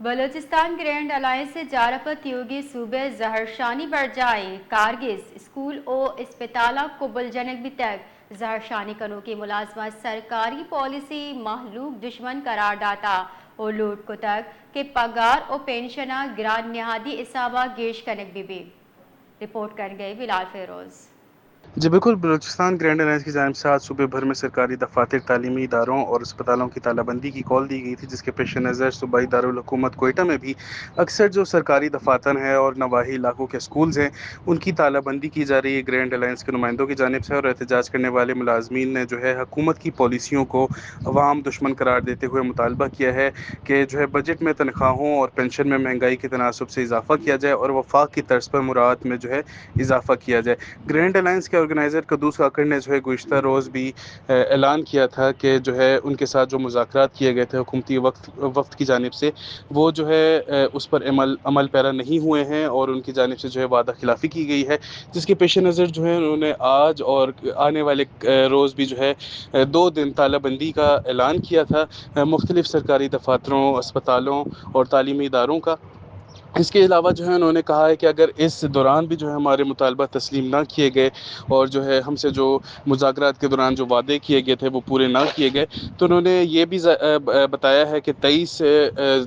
Balochistan grand alliance سے جارپت یوگی صوبے زہرشانی بڑھ جائے کارگز اسکول او اسپتالہ قبل جنگ بھی تک زہرشانی کنو کی ملازمت سرکاری پالیسی محلوق دشمن قرار داتا اور لوٹ کو تک کہ پگار اور پینشنہ گران نہادی اصابہ گیش کنک بھی رپورٹ کر گئے بلال فیروز۔ جی بالکل، بلوچستان گرینڈ الائنس کی جانب سے آج صوبے بھر میں سرکاری دفاتر، تعلیمی اداروں اور اسپتالوں کی تالہ بندی کی کال دی گئی تھی، جس کے پیش نظر صوبائی دارالحکومت کوئٹہ میں بھی اکثر جو سرکاری دفاتر ہیں اور نواحی علاقوں کے اسکولز ہیں ان کی تالہ بندی کی جا رہی ہے گرینڈ الائنس کے نمائندوں کی جانب سے، اور احتجاج کرنے والے ملازمین نے جو ہے حکومت کی پالیسیوں کو عوام دشمن قرار دیتے ہوئے مطالبہ کیا ہے کہ جو ہے بجٹ میں تنخواہوں اور پینشن میں مہنگائی کے تناسب سے اضافہ کیا جائے اور وفاق کی طرز پر مراعات میں جو ہے اضافہ کیا جائے۔ گرینڈ الائنس کے آرگنائزر قدوس کاکڑ نے جو ہے گزشتہ روز بھی اعلان کیا تھا کہ جو ہے ان کے ساتھ جو مذاکرات کیے گئے تھے حکومتی وفد کی جانب سے، وہ جو ہے اس پر عمل پیرا نہیں ہوئے ہیں اور ان کی جانب سے جو ہے وعدہ خلافی کی گئی ہے، جس کے پیش نظر جو ہے انہوں نے آج اور آنے والے روز بھی جو ہے 2 دن تالہ بندی کا اعلان کیا تھا مختلف سرکاری دفاتروں، اسپتالوں اور تعلیمی اداروں کا۔ اس کے علاوہ جو ہے انہوں نے کہا ہے کہ اگر اس دوران بھی جو ہے ہمارے مطالبہ تسلیم نہ کیے گئے اور جو ہے ہم سے جو مذاکرات کے دوران جو وعدے کیے گئے تھے وہ پورے نہ کیے گئے، تو انہوں نے یہ بھی بتایا ہے کہ 23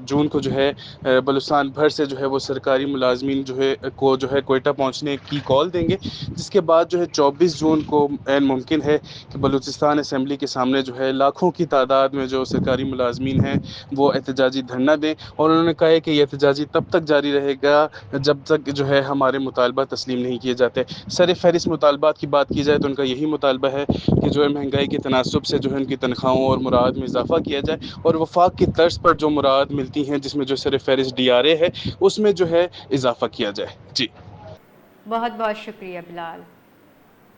جون کو جو ہے بلوچستان بھر سے جو ہے وہ سرکاری ملازمین جو ہے کوئٹہ پہنچنے کی کال دیں گے، جس کے بعد جو ہے 24 جون کو عین ممکن ہے کہ بلوچستان اسمبلی کے سامنے جو ہے لاکھوں کی تعداد میں جو سرکاری ملازمین ہیں وہ احتجاجی دھرنا دیں، اور انہوں نے کہا ہے کہ یہ احتجاجی تب تک جاری رہے گا جب تک جو ہے ہمارے مطالبہ تسلیم نہیں کیے جاتے۔ سر فہرست مطالبات کی بات کی جائے تو ان کا یہی مطالبہ ہے کہ جو ہے مہنگائی کے تناسب سے جو ہے ان کی تنخواہوں اور مراعات میں اضافہ کیا جائے اور وفاق کی طرز پر جو مراعات ملتی ہیں جس میں جو سر فہرست ڈی آر اے ہے اس میں جو ہے اضافہ کیا جائے۔ جی بہت بہت شکریہ بلال۔